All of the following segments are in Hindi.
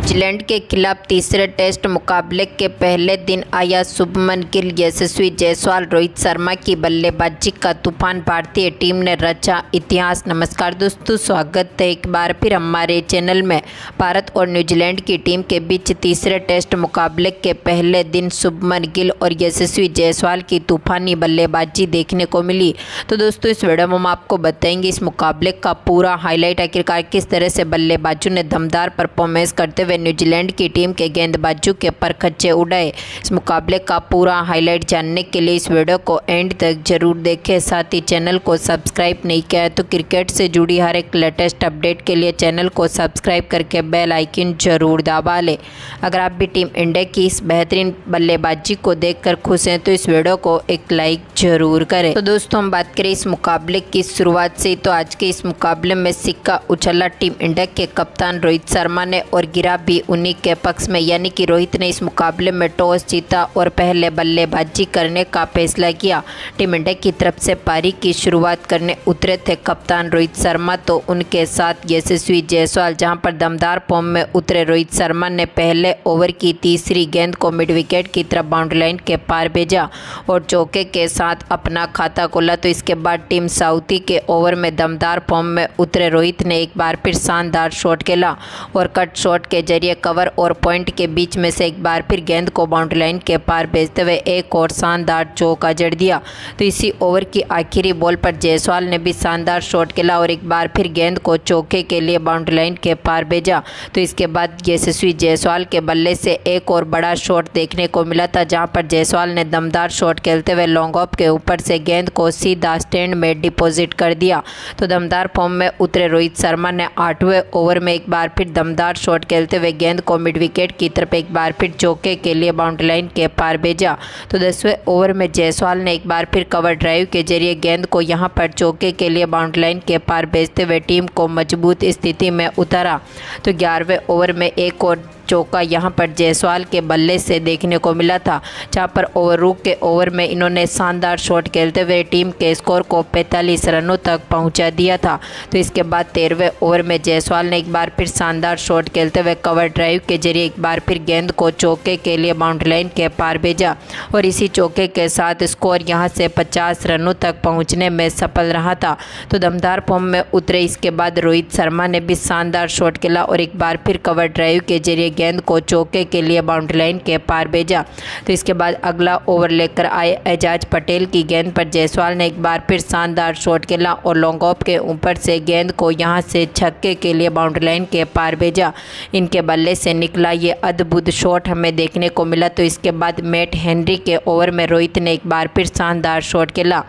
न्यूजीलैंड के खिलाफ तीसरे टेस्ट मुकाबले के पहले दिन आया शुभमन गिल, यशस्वी जायसवाल, रोहित शर्मा की बल्लेबाजी का तूफान। भारतीय टीम ने रचा इतिहास। नमस्कार दोस्तों, स्वागत है एक बार फिर हमारे चैनल में। भारत और न्यूजीलैंड की टीम के बीच तीसरे टेस्ट मुकाबले के पहले दिन शुभमन गिल और यशस्वी जायसवाल की तूफानी बल्लेबाजी देखने को मिली। तो दोस्तों, इस वीडियो में हम आपको बताएंगे इस मुकाबले का पूरा हाईलाइट, आखिरकार किस तरह से बल्लेबाजों ने दमदार परफॉर्मेंस करते हुए न्यूजीलैंड की टीम के गेंदबाजों के पर खच्चे उड़ाए। इस मुकाबले का पूरा हाईलाइट जानने के लिए इस वीडियो को एंड तक जरूर देखें। साथ ही चैनल को सब्सक्राइब नहीं किया है तो क्रिकेट से जुड़ी हर एक लेटेस्ट अपडेट के लिए चैनल को सब्सक्राइब करके बेल आइकन जरूर दबा लें। अगर आप भी टीम इंडिया की इस बेहतरीन बल्लेबाजी को देखकर खुश हैं तो इस वीडियो को एक लाइक जरूर करें। तो दोस्तों, हम बात करें इस मुकाबले की शुरुआत से, तो आज के इस मुकाबले में सिक्का उछला टीम इंडिया के कप्तान रोहित शर्मा ने और गिरा भी उन्हीं के पक्ष में, यानी कि रोहित ने इस मुकाबले में टॉस जीता और पहले बल्लेबाजी करने का फैसला किया। टीम इंडिया की तरफ से पारी की शुरुआत करने उतरे थे कप्तान रोहित शर्मा, तो उनके साथ यशस्वी जायसवाल। जहां पर दमदार फॉर्म में उतरे रोहित शर्मा ने पहले ओवर की तीसरी गेंद को मिड विकेट की तरफ बाउंड्री लाइन के पार भेजा और चौके के साथ अपना खाता खोला। तो इसके बाद टीम साउथी के ओवर में दमदार फॉर्म में उतरे रोहित ने एक बार फिर शानदार शॉट खेला और कट शॉट के जरिए कवर और पॉइंट के बीच में से एक बार फिर गेंद को बाउंड्री लाइन के पार भेजते हुए एक और शानदार चौका जड़ दिया। तो इसी ओवर की आखिरी बॉल पर जायसवाल ने भी शानदार शॉट खेला और एक बार फिर गेंद को चौके के लिए बाउंड्री लाइन के पार भेजा। तो इसके बाद यशस्वी जायसवाल के बल्ले से एक और बड़ा शॉट देखने को मिला था, जहां पर जायसवाल ने दमदार शॉट खेलते हुए लॉन्ग ऑफ के ऊपर से गेंद को सीधा स्टैंड में डिपॉजिट कर दिया। तो दमदार फॉर्म में उतरे रोहित शर्मा ने 8वें ओवर में एक बार फिर दमदार शॉट खेलते हुए गेंद को मिड विकेट की तरफ एक बार फिर चौके के लिए बाउंड्री लाइन के पार भेजा। तो 10वें ओवर में जायसवाल ने एक बार फिर कवर ड्राइव के जरिए गेंद को यहां पर चौके के लिए बाउंड्री लाइन के पार भेजते हुए टीम को मजबूत स्थिति में उतारा। तो 11वें ओवर में एक और चौका यहां पर जायसवाल के बल्ले से देखने को मिला था, जहां पर ओवररूक के ओवर में इन्होंने शानदार शॉट खेलते हुए टीम के स्कोर को 45 रनों तक पहुंचा दिया था। तो इसके बाद 13वें ओवर में जायसवाल ने एक बार फिर शानदार शॉट खेलते हुए कवर ड्राइव के जरिए एक बार फिर गेंद को चौके के लिए बाउंड्री लाइन के पार भेजा और इसी चौके के साथ स्कोर यहां से 50 रनों तक पहुँचने में सफल रहा था। तो दमदार फॉर्म में उतरे इसके बाद रोहित शर्मा ने भी शानदार शॉट खेला और एक बार फिर कवर ड्राइव के जरिए गेंद को चौके के लिए बाउंड्री लाइन के पार भेजा। तो इसके बाद अगला ओवर लेकर आए एजाज पटेल की गेंद पर जायसवाल ने एक बार फिर शानदार शॉट खेला और लॉन्ग ऑफ के ऊपर से गेंद को यहां से छक्के के लिए बाउंड्री लाइन के पार भेजा। इनके बल्ले से निकला ये अद्भुत शॉट हमें देखने को मिला। तो इसके बाद मैट हेनरी के ओवर में रोहित ने एक बार फिर शानदार शॉट खेला,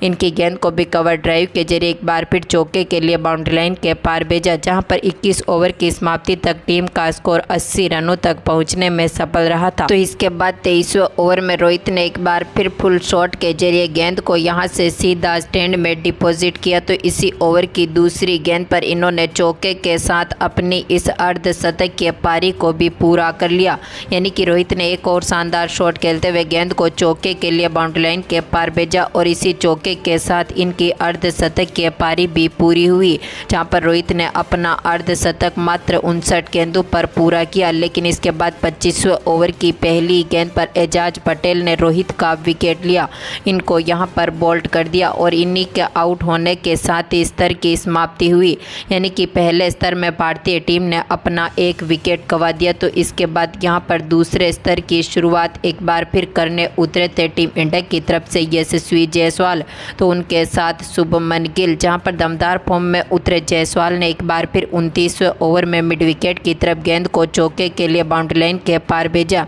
इनकी गेंद को भी कवर ड्राइव के जरिए एक बार फिर चौके के लिए बाउंड्री लाइन के पार भेजा, जहां पर 21 ओवर की समाप्ति तक टीम का स्कोर 80 रनों तक पहुंचने में सफल रहा था। तो इसके बाद 23वें ओवर में रोहित ने एक बार फिर फुल शॉट के जरिए गेंद को यहां से सीधा स्टैंड में डिपॉजिट किया। तो इसी ओवर की दूसरी गेंद पर इन्होंने चौके के साथ अपनी इस अर्धशतकीय पारी को भी पूरा कर लिया, यानी कि रोहित ने एक और शानदार शॉट खेलते हुए गेंद को चौके के लिए बाउंड्री लाइन के पार भेजा और इसी चौके के साथ इनकी अर्धशतकीय पारी भी पूरी हुई, जहां पर रोहित ने अपना अर्धशतक मात्र 59 गेंदों पर पूरा किया। लेकिन इसके बाद 25वें ओवर की पहली गेंद पर एजाज पटेल ने रोहित का विकेट लिया, इनको यहां पर बोल्ड कर दिया और इन्हीं के आउट होने के साथ ही स्तर की समाप्ति हुई, यानी कि पहले स्तर में भारतीय टीम ने अपना एक विकेट गंवा दिया। तो इसके बाद यहां पर दूसरे स्तर की शुरुआत एक बार फिर करने उतरे थे टीम इंडिया की तरफ से यशस्वी जायसवाल, तो उनके साथ शुभमन गिल। जहां पर दमदार फॉर्म में उतरे जायसवाल ने एक बार फिर 29वें ओवर में मिड विकेट की तरफ गेंद को चौके के लिए बाउंड्री लाइन के पार भेजा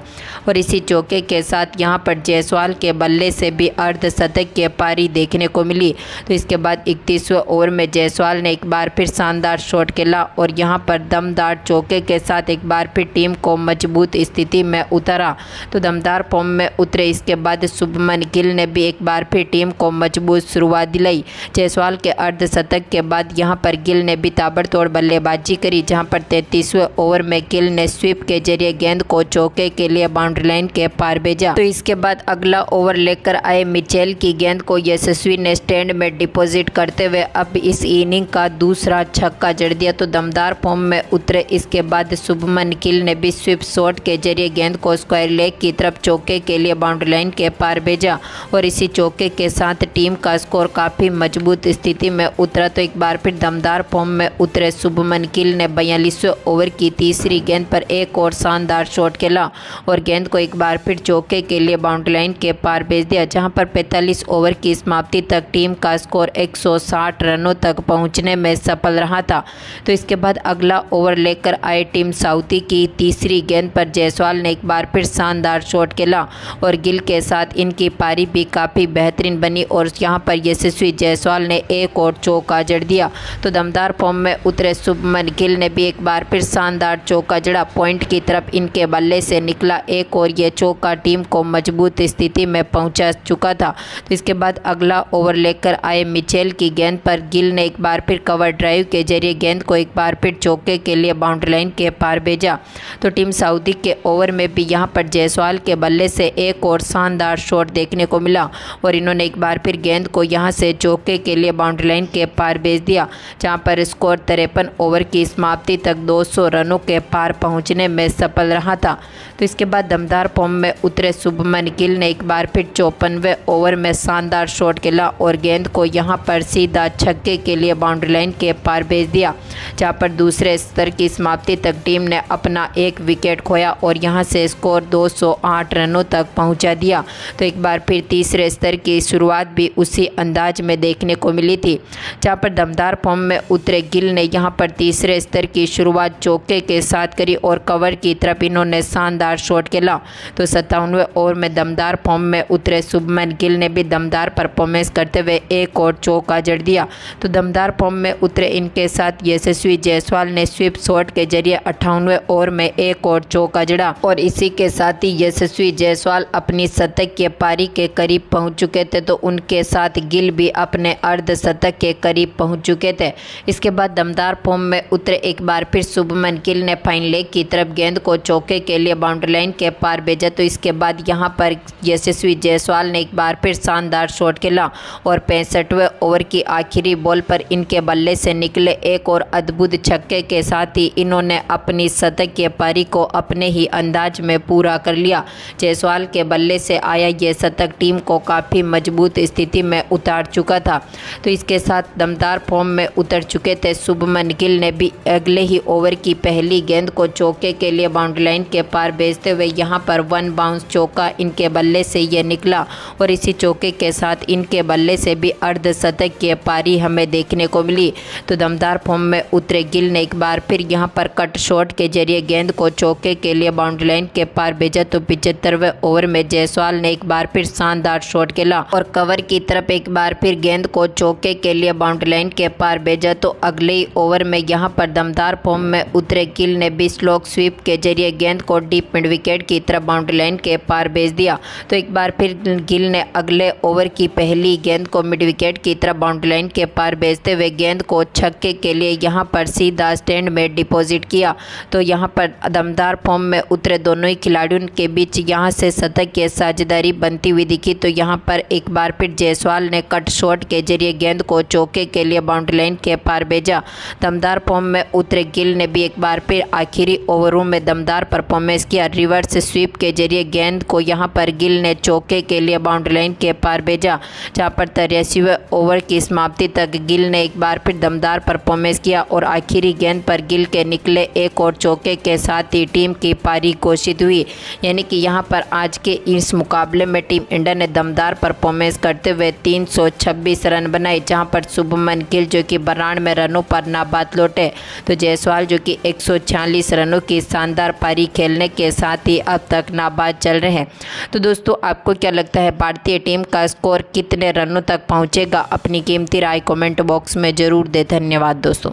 और इसी चौके के साथ यहां पर जायसवाल के बल्ले से भी अर्धशतक की पारी देखने को मिली। तो इसके बाद 31वें ओवर में जायसवाल ने एक बार फिर शानदार शॉट खेला और यहां पर दमदार चौके के साथ एक बार फिर टीम को मजबूत स्थिति में उतारा। तो दमदार फॉर्म में उतरे इसके बाद शुभमन गिल ने भी एक बार फिर टीम को मजबूत शुरुआत दिलाई। जायसवाल के अर्धशतक के बाद यहां पर गिल ने भी ताबड़तोड़ बल्लेबाजी करी, जहां पर 33वें ओवर में गिल ने स्वीप के जरिए गेंद को चौके के लिए बाउंड्री लाइन के पार भेजा। तो इसके बाद अगला ओवर लेकर आए मिचेल की गेंद को यशस्वी ने स्टैंड में डिपॉजिट करते हुए अब इस इनिंग का दूसरा छक्का जड़ दिया। तो दमदार फॉर्म में उतरे। इसके बाद शुभमन गिल ने भी स्वीप शॉट के जरिए गेंद को स्क्वायर लेग की तरफ चौके के लिए बाउंड्री लाइन के पार भेजा और इसी चौके के साथ टीम का स्कोर काफ़ी मजबूत स्थिति में उतरा। तो एक बार फिर दमदार फॉर्म में उतरे शुभमन गिल ने 42वें ओवर की तीसरी गेंद पर एक और शानदार शॉट खेला और गेंद को एक बार फिर चौके के लिए बाउंड्री लाइन के पार भेज दिया, जहां पर 45 ओवर की समाप्ति तक टीम का स्कोर 160 रनों तक पहुंचने में सफल रहा था। तो इसके बाद अगला ओवर लेकर आए टीम साउथी की तीसरी गेंद पर जायसवाल ने एक बार फिर शानदार शॉट खेला और गिल के साथ इनकी पारी भी काफ़ी बेहतरीन बनी और यहां पर यशस्वी जायसवाल ने एक और चौका जड़ दिया। तो दमदार फॉर्म में उतरे शुभमन गिल ने भी एक बार फिर शानदार चौका जड़ा। पॉइंट की तरफ इनके बल्ले से निकला एक और ये चौका टीम को मजबूत स्थिति में पहुंचा चुका था। तो इसके बाद अगला ओवर लेकर आए मिचेल की गेंद पर गिल ने एक बार फिर कवर ड्राइव के जरिए गेंद को एक बार फिर चौके के लिए बाउंड्री लाइन के पार भेजा। तो टीम साउदी के ओवर में भी यहां पर जायसवाल के बल्ले से एक और शानदार शॉट देखने को मिला और इन्होंने एक बार फिर गेंद को यहां से चौके के लिए बाउंड्री लाइन के पार भेज दिया, जहां पर स्कोर 53 ओवर की समाप्ति तक 200 रनों के पार पहुंचने में सफल रहा था। तो इसके बाद दमदार फॉर्म में उतरे शुभमन गिल ने एक बार फिर 54वें ओवर में शानदार शॉट खेला और गेंद को यहां पर सीधा छक्के के लिए बाउंड्री लाइन के पार भेज दिया, जहां पर दूसरे स्तर की समाप्ति तक टीम ने अपना एक विकेट खोया और यहां से स्कोर 208 रनों तक पहुंचा दिया। तो एक बार फिर तीसरे स्तर की शुरुआत भी उसी अंदाज में देखने को मिली थी, जहां पर दमदार फॉर्म में उतरे गिल ने यहां पर तीसरे स्तर की शुरुआत चौके के साथ करी और कवर की तरफ इन्होंने शानदार शॉट खेला। तो 57वें ओवर में दमदार फॉर्म में उतरे शुभमन गिल ने भी दमदार परफॉर्मेंस करते हुए एक और चौका जड़ दिया। तो दमदार फॉर्म में उतरे इनके साथ यशस्वी जायसवाल ने स्वीप शॉट के जरिए 58वें ओवर में एक और चौका जड़ा और इसी के साथ ही यशस्वी जायसवाल अपनी शतक के पारी के करीब पहुंच चुके थे। तो उनके साथ गिल भी अपने अर्धशतक के करीब पहुंच चुके थे। इसके बाद दमदार फॉर्म में उतरे एक बार फिर शुभमन गिल ने फाइन लेग की तरफ गेंद को चौके के लिए बाउंड्री लाइन के पार भेजा। तो इसके बाद यहां पर यशस्वी जायसवाल ने एक बार फिर शानदार शॉट खेला और 65वें ओवर की आखिरी बॉल पर इनके बल्ले से निकले एक और अद्भुत छक्के के साथ ही इन्होंने अपनी शतक की पारी को अपने ही अंदाज में पूरा कर लिया। जायसवाल के बल्ले से आया ये शतक टीम को काफ़ी मजबूत स्थिति में उतार चुका था। तो इसके साथ दमदार फॉर्म में उतर चुके थे शुभमन गिल ने भी अगले ही ओवर की पहली गेंद को चौके के लिए बाउंड्री लाइन के पार भेजते हुए यहां पर 1 बाउंस चौका इनके बल्ले से ये निकला और इसी चौके के साथ इनके बल्ले से भी अर्धशतक की पारी हमें देखने को मिली। तो दमदार फॉर्म में उतरे गिल ने एक बार फिर यहां पर कट शॉट के जरिए गेंद को चौके के लिए बाउंड्री लाइन के पार भेजा। तो 75वें ओवर में जायसवाल ने एक बार फिर शानदार शॉट खेला और कवर की तरफ एक बार फिर गेंद को चौके के लिए बाउंड्री लाइन के पार भेजा। तो अगले ही ओवर में यहां पर दमदार फॉर्म में उतरे गिल ने भी स्लोक स्वीप के जरिए गेंद को डीप मिड विकेट की तरफ बाउंड्री लाइन के पार भेज दिया। तो एक बार फिर गिल ने अगले ओवर की पहली गेंद को मिड विकेट की तरफ बाउंड्री लाइन के पार भेजते हुए गेंद को छक्के के लिए यहां पर सीधा स्टैंड में डिपॉजिट किया। तो यहां पर दमदार फॉर्म में उतरे दोनों ही खिलाड़ियों के बीच यहां से शतक की साझेदारी बनती हुई दिखी। तो यहां पर एक बार फिर जायसवाल ने कट शॉट के जरिए गेंद को चौके के लिए बाउंड्री लाइन के पार भेजा। दमदार फॉर्म में उतरे गिल ने भी एक बार फिर आखिरी ओवरों में दमदार परफॉर्मेंस किया। रिवर्स स्वीप के जरिए गेंद को यहां पर गिल ने चौके के लिए बाउंड्री लाइन के पार भेजा, जहां पर 83वें ओवर की समाप्ति तक गिल ने एक बार फिर दमदार परफॉर्मेंस किया और आखिरी गेंद पर गिल के निकले एक और चौके के साथ ही टीम की पारी घोषित हुई। यानी कि यहां पर आज के इस मुकाबले में टीम इंडिया ने दमदार परफॉर्मेंस करते हुए 326 रन बनाए, जहां पर शुभमन गिल जो कि 92 रनों पर नाबाद लौटे, तो जायसवाल जो कि 146 रनों की शानदार पारी खेलने के साथ ही अब तक नाबाद चल रहे हैं। तो दोस्तों आपको क्या लगता है भारतीय टीम का स्कोर कितने रनों तक पहुंचेगा? अपनी कीमती राय कमेंट बॉक्स में ज़रूर दें। धन्यवाद दोस्तों।